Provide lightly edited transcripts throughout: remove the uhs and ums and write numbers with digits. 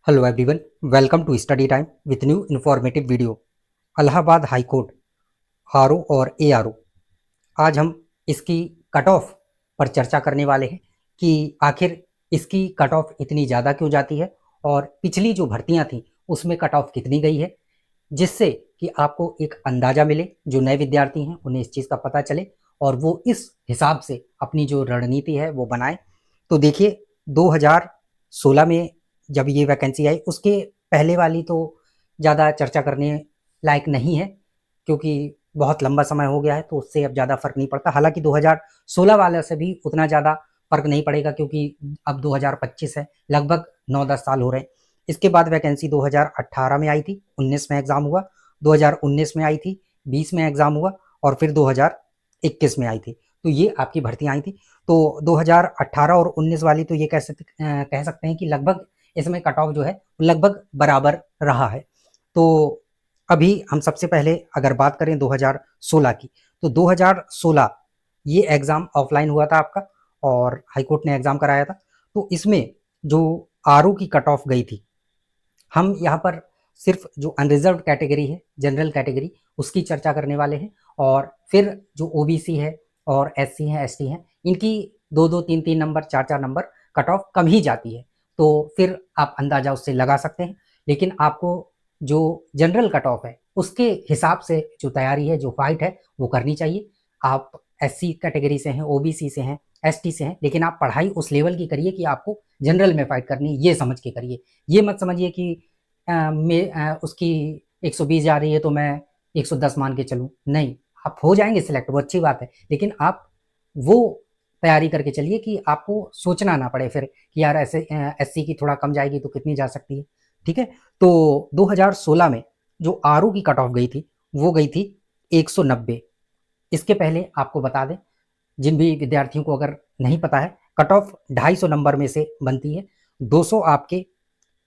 Hello everyone, welcome to study time with new informative video. Allahabad high court RO और ARO, आज हम इसकी cut off पर चर्चा करने वाले हैं कि आखिर इसकी कट ऑफ इतनी ज़्यादा क्यों जाती है और पिछली जो भर्तियां थी उसमें कट ऑफ कितनी गई है, जिससे कि आपको एक अंदाज़ा मिले, जो नए विद्यार्थी हैं उन्हें इस चीज़ का पता चले और वो इस हिसाब से अपनी जो रणनीति है वो बनाए। तो देखिए, 2016 में जब ये वैकेंसी आई उसके पहले वाली तो ज़्यादा चर्चा करने लायक नहीं है, क्योंकि बहुत लंबा समय हो गया है, तो उससे अब ज़्यादा फर्क नहीं पड़ता। हालांकि 2016 वाले से भी उतना ज़्यादा फर्क नहीं पड़ेगा, क्योंकि अब 2025 है, लगभग 9-10 साल हो रहे हैं। इसके बाद वैकेंसी 2018 में आई थी, 19 में एग्ज़ाम हुआ, 2019 में आई थी, 20 में एग्ज़ाम हुआ और फिर 2021 में आई थी। तो ये आपकी भर्तियाँ आई थी। तो 2018 और 19 वाली तो ये कह सकते हैं कि लगभग इसमें कट ऑफ जो है लगभग बराबर रहा है। तो अभी हम सबसे पहले अगर बात करें 2016 की, तो 2016 ये एग्ज़ाम ऑफलाइन हुआ था आपका और हाईकोर्ट ने एग्ज़ाम कराया था। तो इसमें जो आरओ की कट ऑफ गई थी, हम यहाँ पर सिर्फ जो अनरिजर्व कैटेगरी है, जनरल कैटेगरी, उसकी चर्चा करने वाले हैं। और फिर जो ओबीसी है और एससी हैं, एसटी हैं, इनकी 2-2, 3-3 नंबर, 4-4 नंबर कट ऑफ कम ही जाती है। तो फिर आप अंदाज़ा उससे लगा सकते हैं। लेकिन आपको जो जनरल कट ऑफ है उसके हिसाब से जो तैयारी है, जो फाइट है, वो करनी चाहिए। आप एससी कैटेगरी से हैं, ओबीसी से हैं, एसटी से हैं, लेकिन आप पढ़ाई उस लेवल की करिए कि आपको जनरल में फाइट करनी है, ये समझ के करिए। ये मत समझिए कि उसकी 120 जा रही है तो मैं 110 मान के चलूँ। नहीं, आप हो जाएंगे सिलेक्ट, वो अच्छी बात है, लेकिन आप वो तैयारी करके चलिए कि आपको सोचना ना पड़े फिर कि यार ऐसे एससी की थोड़ा कम जाएगी तो कितनी जा सकती है। ठीक है। तो 2016 में जो आरओ की कट ऑफ गई थी वो गई थी 190। इसके पहले आपको बता दें, जिन भी विद्यार्थियों को अगर नहीं पता है, कट ऑफ 250 नंबर में से बनती है। 200 आपके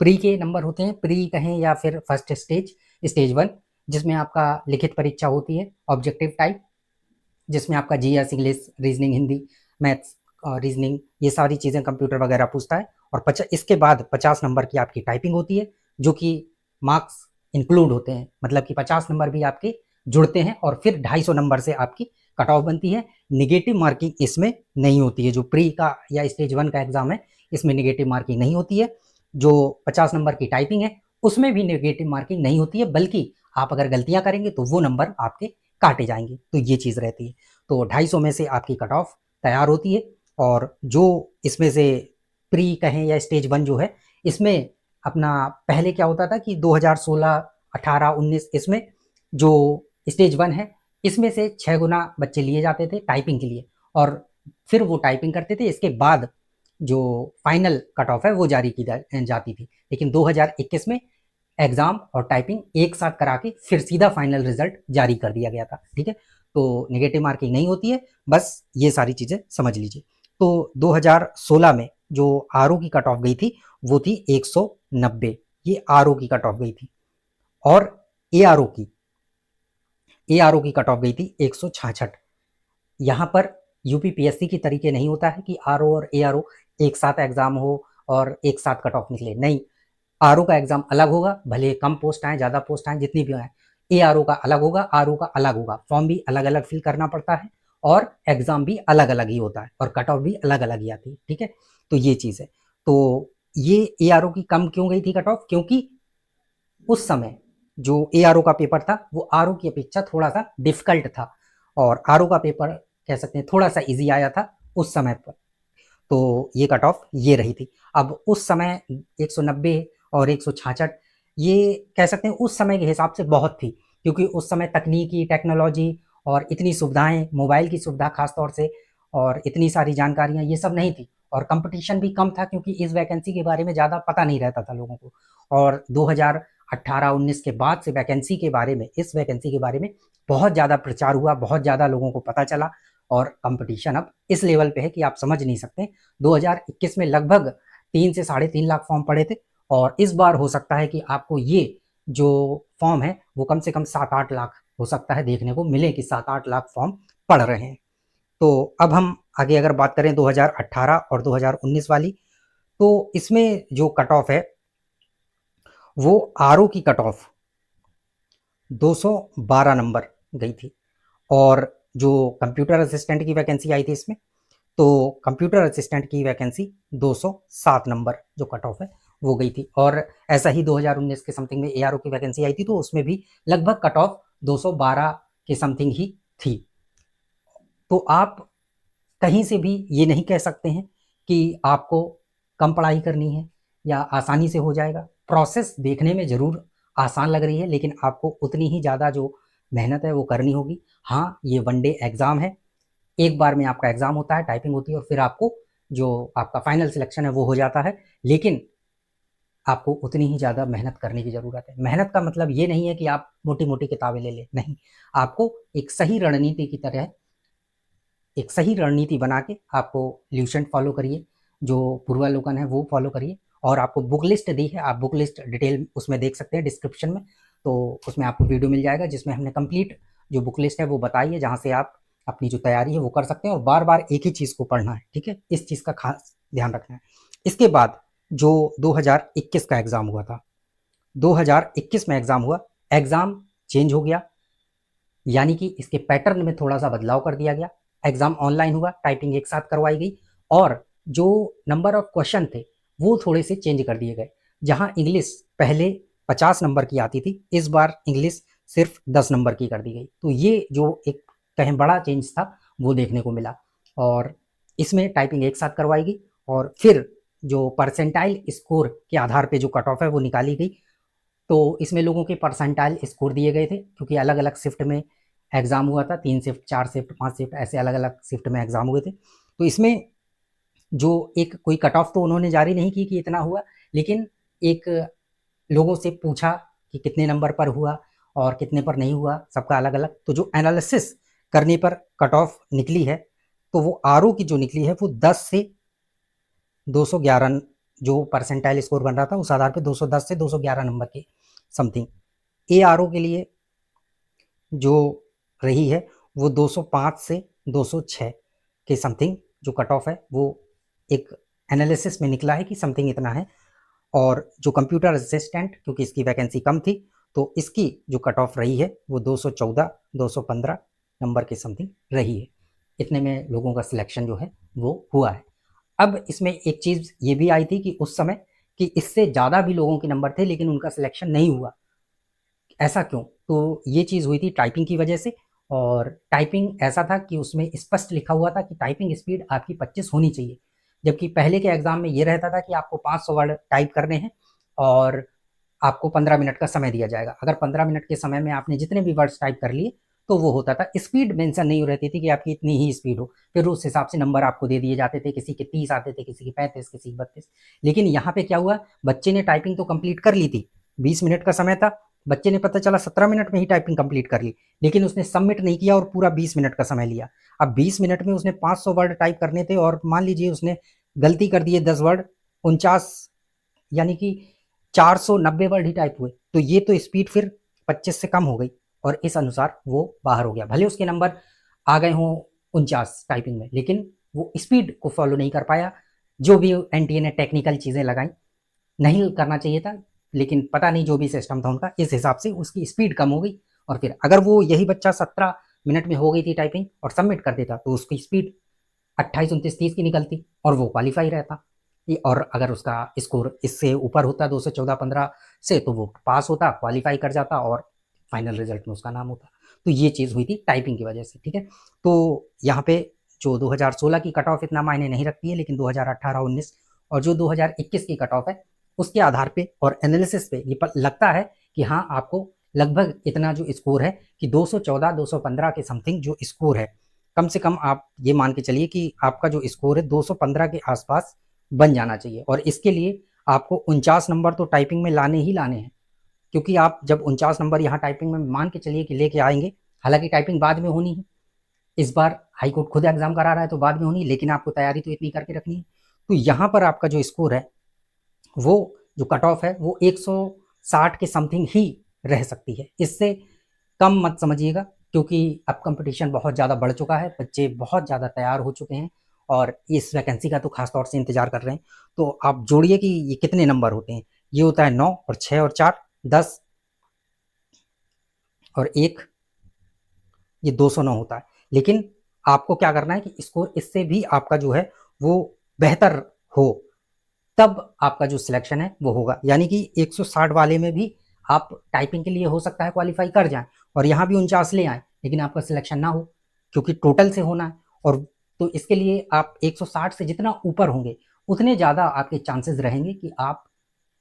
प्री के नंबर होते हैं, प्री कहें या फिर फर्स्ट स्टेज, स्टेज 1, जिसमें आपका लिखित परीक्षा होती है, ऑब्जेक्टिव टाइप, जिसमें आपका GS, English, reasoning, Hindi, maths, reasoning, ये सारी चीज़ें कंप्यूटर वगैरह पूछता है। और इसके बाद 50 नंबर की आपकी टाइपिंग होती है, जो कि मार्क्स इंक्लूड होते हैं, मतलब कि 50 नंबर भी आपके जुड़ते हैं और फिर 250 नंबर से आपकी कट ऑफ बनती है। निगेटिव मार्किंग इसमें नहीं होती है। जो प्री का या स्टेज 1 का एग्जाम है, इसमें निगेटिव मार्किंग नहीं होती है। जो 50 नंबर की टाइपिंग है उसमें भी नेगेटिव मार्किंग नहीं होती है, बल्कि आप अगर गलतियां करेंगे तो वो नंबर आपके काटे जाएंगे। तो ये चीज़ रहती है। तो 250 में से आपकी कट ऑफ तैयार होती है। और जो इसमें से प्री कहें या स्टेज 1 जो है, इसमें अपना पहले क्या होता था कि 2016, 18, 19, इसमें जो स्टेज 1 है इसमें से 6 गुना बच्चे लिए जाते थे टाइपिंग के लिए, और फिर वो टाइपिंग करते थे। इसके बाद जो फाइनल कट ऑफ है वो जारी की जाती थी। लेकिन 2021 में एग्जाम और टाइपिंग एक साथ करा के फिर सीधा फाइनल रिजल्ट जारी कर दिया गया था। ठीक है। तो नेगेटिव मार्किंग नहीं होती है, बस ये सारी चीज़ें समझ लीजिए। तो 2016 में जो आरओ की कट ऑफ गई थी वो थी 190। ये आरओ की कट ऑफ गई थी। और एआरओ की एआरओ की कट ऑफ गई थी 166। यहाँ पर यूपीपीएससी की तरीके नहीं होता है कि आरओ और एआरओ एक साथ एग्जाम हो और एक साथ कट ऑफ निकले। नहीं, आरओ का एग्जाम अलग होगा, भले कम पोस्ट आए, ज़्यादा पोस्ट आए, जितनी भी आए। एआरओ का अलग होगा, आरओ का अलग होगा, फॉर्म भी अलग अलग फिल करना पड़ता है और एग्जाम भी अलग अलग ही होता है और कट ऑफ भी अलग अलग ही आती है। ठीक है। तो ये चीज़ है। तो ये एआरओ की कम क्यों गई थी कट ऑफ? क्योंकि उस समय जो एआरओ का पेपर था वो आरओ की अपेक्षा थोड़ा सा डिफिकल्ट था, और आरओ का पेपर कह सकते हैं थोड़ा सा इजी आया था उस समय पर। तो ये कट ऑफ ये रही थी। अब उस समय 190 और 166, ये कह सकते हैं उस समय के हिसाब से बहुत थी, क्योंकि उस समय तकनीकी, टेक्नोलॉजी और इतनी सुविधाएं, मोबाइल की सुविधा खास तौर से, और इतनी सारी जानकारियां, ये सब नहीं थी। और कंपटीशन भी कम था, क्योंकि इस वैकेंसी के बारे में ज़्यादा पता नहीं रहता था लोगों को। और 2018-19 के बाद से वैकेंसी के बारे में, इस वैकेंसी के बारे में बहुत ज़्यादा प्रचार हुआ, बहुत ज़्यादा लोगों को पता चला, और कंपटीशन अब इस लेवल पे है कि आप समझ नहीं सकते। 2021 में लगभग 3 से 3.5 लाख फॉर्म पड़े थे, और इस बार हो सकता है कि आपको ये जो फॉर्म है वो कम से कम 7-8 लाख हो सकता है देखने को मिले, कि 7-8 लाख फॉर्म पड़ रहे हैं। तो अब हम आगे अगर बात करें 2018 और 2019 वाली, तो इसमें जो कट ऑफ है वो आरओ की कट ऑफ 212 नंबर गई थी। और जो कंप्यूटर असिस्टेंट की वैकेंसी आई थी इसमें, तो कंप्यूटर असिस्टेंट की वैकेंसी 207 नंबर जो कट ऑफ है वो गई थी। और ऐसा ही 2019 के समथिंग में एआरओ की वैकेंसी आई थी, तो उसमें भी लगभग कट ऑफ 212 के समथिंग ही थी। तो आप कहीं से भी ये नहीं कह सकते हैं कि आपको कम पढ़ाई करनी है या आसानी से हो जाएगा। प्रोसेस देखने में ज़रूर आसान लग रही है, लेकिन आपको उतनी ही ज़्यादा जो मेहनत है वो करनी होगी। हाँ, ये वन डे एग्ज़ाम है, एक बार में आपका एग्ज़ाम होता है, टाइपिंग होती है और फिर आपको जो आपका फाइनल सिलेक्शन है वो हो जाता है। लेकिन आपको उतनी ही ज़्यादा मेहनत करने की ज़रूरत है। मेहनत का मतलब ये नहीं है कि आप मोटी-मोटी किताबें ले लें, नहीं। आपको एक सही रणनीति की तरह एक सही रणनीति बना के आपको ल्यूसेंट फॉलो करिए, जो पूर्वावलोकन है वो फॉलो करिए। और आपको बुक लिस्ट दी है, आप बुक लिस्ट डिटेल उसमें देख सकते हैं डिस्क्रिप्शन में, तो उसमें आपको वीडियो मिल जाएगा जिसमें हमने कंप्लीट जो बुक लिस्ट है वो बताई है, जहाँ से आप अपनी जो तैयारी है वो कर सकते हैं। और बार बार एक ही चीज़ को पढ़ना है, ठीक है, इस चीज़ का खास ध्यान रखना है। इसके बाद जो 2021 का एग्ज़ाम हुआ था, 2021 में एग्ज़ाम हुआ, एग्ज़ाम चेंज हो गया, यानी कि इसके पैटर्न में थोड़ा सा बदलाव कर दिया गया। एग्ज़ाम ऑनलाइन हुआ, टाइपिंग एक साथ करवाई गई और जो नंबर ऑफ क्वेश्चन थे वो थोड़े से चेंज कर दिए गए। जहां इंग्लिश पहले 50 नंबर की आती थी, इस बार इंग्लिश सिर्फ 10 नंबर की कर दी गई। तो ये जो एक कहीं बड़ा चेंज था वो देखने को मिला। और इसमें टाइपिंग एक साथ करवाई गई और फिर जो परसेंटाइल स्कोर के आधार पे जो कट ऑफ है वो निकाली गई। तो इसमें लोगों के परसेंटाइल स्कोर दिए गए थे, क्योंकि अलग अलग शिफ्ट में एग्ज़ाम हुआ था, 3 शिफ्ट, 4 शिफ्ट, 5 शिफ्ट, ऐसे अलग अलग शिफ्ट में एग्ज़ाम हुए थे। तो इसमें जो एक कोई कट ऑफ तो उन्होंने जारी नहीं की कि इतना हुआ, लेकिन एक लोगों से पूछा कि कितने नंबर पर हुआ और कितने पर नहीं हुआ, सबका अलग अलग। तो जो एनालिसिस करने पर कट ऑफ निकली है, तो वो आरओ की जो निकली है वो 10 से 211 जो परसेंटाइल स्कोर बन रहा था उस आधार पे 210 से 211 नंबर के समथिंग। एआरओ के लिए जो रही है वो 205 से 206 के समथिंग जो कट ऑफ है वो एक एनालिसिस में निकला है कि समथिंग इतना है। और जो कंप्यूटर असिस्टेंट, क्योंकि इसकी वैकेंसी कम थी, तो इसकी जो कट ऑफ रही है वो 214 215 नंबर के समथिंग रही है। इतने में लोगों का सिलेक्शन जो है वो हुआ है। अब इसमें एक चीज़ ये भी आई थी कि उस समय कि इससे ज़्यादा भी लोगों के नंबर थे लेकिन उनका सिलेक्शन नहीं हुआ। ऐसा क्यों? तो ये चीज़ हुई थी टाइपिंग की वजह से। और टाइपिंग ऐसा था कि उसमें स्पष्ट लिखा हुआ था कि टाइपिंग स्पीड आपकी 25 होनी चाहिए, जबकि पहले के एग्ज़ाम में ये रहता था कि आपको 500 वर्ड टाइप करने हैं और आपको 15 मिनट का समय दिया जाएगा। अगर 15 मिनट के समय में आपने जितने भी वर्ड्स टाइप कर लिए तो वो होता था। स्पीड मेंशन नहीं हो रहती थी कि आपकी इतनी ही स्पीड हो, फिर उस हिसाब से नंबर आपको दे दिए जाते थे। किसी के 30 आते थे, किसी के 35, किसी के 32। लेकिन यहाँ पे क्या हुआ, बच्चे ने टाइपिंग तो कंप्लीट कर ली थी, 20 मिनट का समय था, बच्चे ने पता चला 17 मिनट में ही टाइपिंग कंप्लीट कर ली, लेकिन उसने सबमिट नहीं किया और पूरा 20 मिनट का समय लिया। अब 20 मिनट में उसने 500 वर्ड टाइप करने थे और मान लीजिए उसने गलती कर दिए 10 वर्ड, 49, यानी कि 490 वर्ड ही टाइप हुए। तो ये तो स्पीड फिर 25 से कम हो गई और इस अनुसार वो बाहर हो गया। भले उसके नंबर आ गए हों 49 टाइपिंग में, लेकिन वो स्पीड को फॉलो नहीं कर पाया। जो भी एनटीए ने टेक्निकल चीज़ें लगाई, नहीं करना चाहिए था, लेकिन पता नहीं जो भी सिस्टम था उनका, इस हिसाब से उसकी स्पीड कम हो गई। और फिर अगर वो यही बच्चा 17 मिनट में हो गई थी टाइपिंग और सबमिट कर देता तो उसकी स्पीड 28, 29, 30 की निकलती और वो क्वालिफाई रहता। और अगर उसका स्कोर इससे ऊपर होता 214, 15 से, तो वो पास होता, क्वालिफाई कर जाता और फाइनल रिजल्ट में उसका नाम होता। तो ये चीज़ हुई थी टाइपिंग की वजह से, ठीक है। तो यहाँ पे जो 2016 की कट ऑफ इतना मायने नहीं रखती है, लेकिन 2018-19 और जो 2021 की कट ऑफ है उसके आधार पे और एनालिसिस पे ये लगता है कि हाँ, आपको लगभग इतना जो स्कोर है कि 214, 215 के समथिंग जो स्कोर है, कम से कम आप ये मान के चलिए कि आपका जो स्कोर है 215 के आसपास बन जाना चाहिए। और इसके लिए आपको 49 नंबर तो टाइपिंग में लाने ही लाने हैं, क्योंकि आप जब 49 नंबर यहाँ टाइपिंग में मान के चलिए कि लेके आएंगे, हालांकि टाइपिंग बाद में होनी है, इस बार हाई कोर्ट खुद एग्जाम करा रहा है तो बाद में होनी, लेकिन आपको तैयारी तो इतनी करके रखनी है। तो यहाँ पर आपका जो स्कोर है वो जो कट ऑफ है वो 160 के समथिंग ही रह सकती है, इससे कम मत समझिएगा, क्योंकि अब कंपटीशन बहुत ज़्यादा बढ़ चुका है, बच्चे बहुत ज़्यादा तैयार हो चुके हैं और इस वैकेंसी का तो खास तौर से इंतजार कर रहे हैं। तो आप जोड़िए कि ये कितने नंबर होते हैं, ये होता है 9 और 6 और 4 10 और 1 ये 209 होता है। लेकिन आपको क्या करना है कि स्कोर इससे भी आपका जो है वो बेहतर हो, तब आपका जो सिलेक्शन है वो होगा। यानी कि 160 वाले में भी आप टाइपिंग के लिए हो सकता है क्वालिफाई कर जाएं और यहाँ भी 49 ले आए, लेकिन आपका सिलेक्शन ना हो, क्योंकि टोटल से होना है। और तो इसके लिए आप 160 से जितना ऊपर होंगे उतने ज़्यादा आपके चांसेस रहेंगे कि आप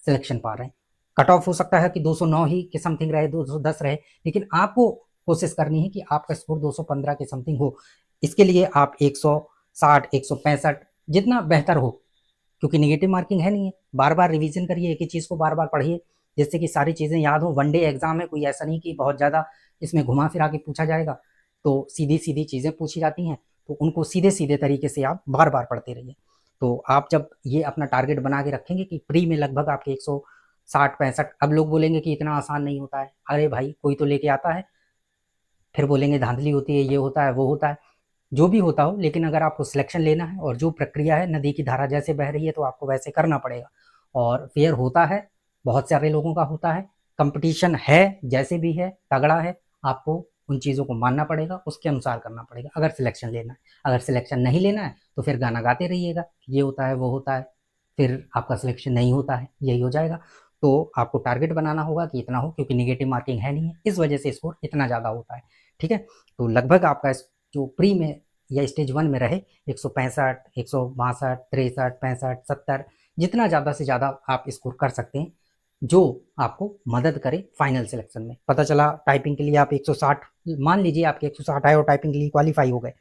सिलेक्शन पा रहे हैं। कट ऑफ हो सकता है कि 209 ही के समथिंग रहे, 210 रहे, लेकिन आपको कोशिश करनी है कि आपका स्कोर 215 के समथिंग हो। इसके लिए आप 160 165 जितना बेहतर हो, क्योंकि निगेटिव मार्किंग है नहीं है। बार बार रिवीजन करिए, एक ही चीज़ को बार बार पढ़िए, जिससे कि सारी चीज़ें याद हो। वन डे एग्जाम है, कोई ऐसा नहीं कि बहुत ज़्यादा इसमें घुमा फिरा के पूछा जाएगा, तो सीधी सीधी चीज़ें पूछी जाती हैं, तो उनको सीधे सीधे तरीके से आप बार बार पढ़ते रहिए। तो आप जब ये अपना टारगेट बना के रखेंगे कि प्री में लगभग आपके 160 65, अब लोग बोलेंगे कि इतना आसान नहीं होता है। अरे भाई, कोई तो लेके आता है, फिर बोलेंगे धांधली होती है, ये होता है वो होता है। जो भी होता हो, लेकिन अगर आपको सिलेक्शन लेना है और जो प्रक्रिया है, नदी की धारा जैसे बह रही है तो आपको वैसे करना पड़ेगा। और फेयर होता है, बहुत सारे लोगों का होता है, कंपटीशन है, जैसे भी है तगड़ा है, आपको उन चीज़ों को मानना पड़ेगा, उसके अनुसार करना पड़ेगा अगर सिलेक्शन लेना है। अगर सिलेक्शन नहीं लेना है तो फिर गाना गाते रहिएगा, ये होता है वो होता है, फिर आपका सिलेक्शन नहीं होता है, यही हो जाएगा। तो आपको टारगेट बनाना होगा कि इतना हो, क्योंकि निगेटिव मार्किंग है नहीं है, इस वजह से स्कोर इतना ज़्यादा होता है। ठीक है, तो लगभग आपका जो प्री में या स्टेज 1 में रहे 165 162 63 65 70, जितना ज़्यादा से ज़्यादा आप स्कोर कर सकते हैं, जो आपको मदद करे फाइनल सिलेक्शन में। पता चला टाइपिंग के लिए आप 160, मान लीजिए आपके 160 आए और टाइपिंग के लिए क्वालिफाई हो गए,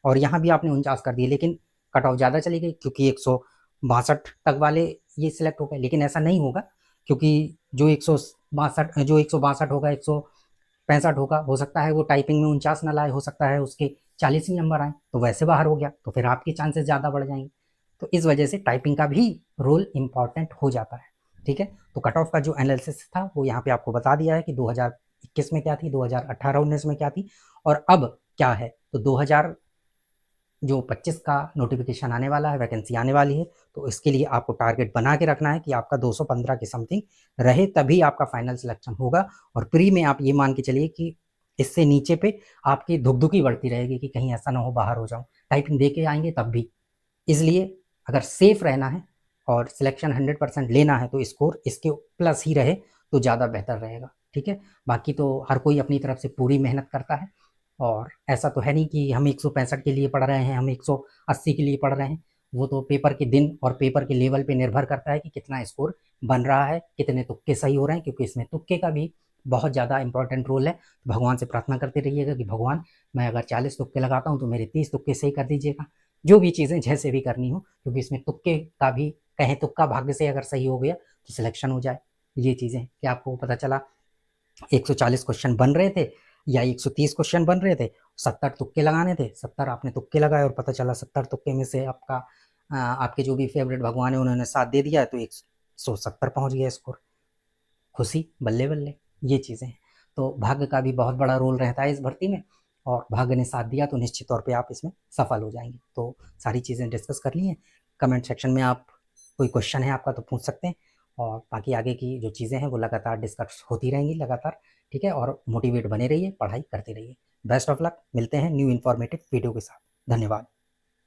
और यहाँ भी आपने 49 कर दिए, लेकिन कट ऑफ ज़्यादा चली गई क्योंकि 162 तक वाले ये सिलेक्ट हो गए। लेकिन ऐसा नहीं होगा, क्योंकि जो 162 होगा, 165 होगा, हो सकता है वो टाइपिंग में 49 ना लाए, हो सकता है उसके 40 ही नंबर आए, तो वैसे बाहर हो गया, तो फिर आपके चांसेस ज़्यादा बढ़ जाएंगे। तो इस वजह से टाइपिंग का भी रोल इम्पॉर्टेंट हो जाता है। ठीक है, तो कट ऑफ का जो एनालिसिस था वो यहाँ पे आपको बता दिया है कि 2021 में क्या थी, 2018-19 में क्या थी, और अब क्या है। तो 2025 का नोटिफिकेशन आने वाला है, वैकेंसी आने वाली है, तो इसके लिए आपको टारगेट बना के रखना है कि आपका 215 के समथिंग रहे, तभी आपका फाइनल सिलेक्शन होगा। और प्री में आप ये मान के चलिए कि इससे नीचे पे आपकी धुकधुकी बढ़ती रहेगी कि कहीं ऐसा ना हो बाहर हो जाऊं, टाइपिंग दे के आएंगे तब भी। इसलिए अगर सेफ रहना है और सिलेक्शन 100% लेना है तो स्कोर इसके प्लस ही रहे तो ज़्यादा बेहतर रहेगा। ठीक है, बाकी तो हर कोई अपनी तरफ से पूरी मेहनत करता है, और ऐसा तो है नहीं कि हम 165 के लिए पढ़ रहे हैं, हम 180 के लिए पढ़ रहे हैं। वो तो पेपर के दिन और पेपर के लेवल पे निर्भर करता है कि कितना स्कोर बन रहा है, कितने तुक्के सही हो रहे हैं, क्योंकि इसमें तुक्के का भी बहुत ज़्यादा इंपॉर्टेंट रोल है। तो भगवान से प्रार्थना करते रहिएगा कि भगवान, मैं अगर 40 तुक्के लगाता हूँ तो मेरे 30 तुक्के सही कर दीजिएगा। जो भी चीज़ें जैसे भी करनी हो, क्योंकि इसमें तुक्के का भी, कहें तुक्का भाग्य से अगर सही हो गया तो सिलेक्शन हो जाए। ये चीज़ें कि आपको पता चला 140 क्वेश्चन बन रहे थे या 130 क्वेश्चन बन रहे थे, 70 तुक्के लगाने थे, 70 आपने तुक्के लगाए, और पता चला 70 तुक्के में से आपका आपके जो भी फेवरेट भगवान है उन्होंने साथ दे दिया, तो 170 पहुंच गया स्कोर। खुशी, बल्ले बल्ले, ये चीज़ें हैं। तो भाग्य का भी बहुत बड़ा रोल रहता है इस भर्ती में, और भाग्य ने साथ दिया तो निश्चित तौर पे आप इसमें सफल हो जाएंगे। तो सारी चीज़ें डिस्कस कर ली हैं। कमेंट सेक्शन में आप, कोई क्वेश्चन है आपका तो पूछ सकते हैं, और बाकी आगे की जो चीज़ें हैं वो लगातार डिस्कस होती रहेंगी लगातार। ठीक है, और मोटिवेट बने रहिए, पढ़ाई करते रहिए। बेस्ट ऑफ लक, मिलते हैं न्यू इन्फॉर्मेटिव वीडियो के साथ। धन्यवाद।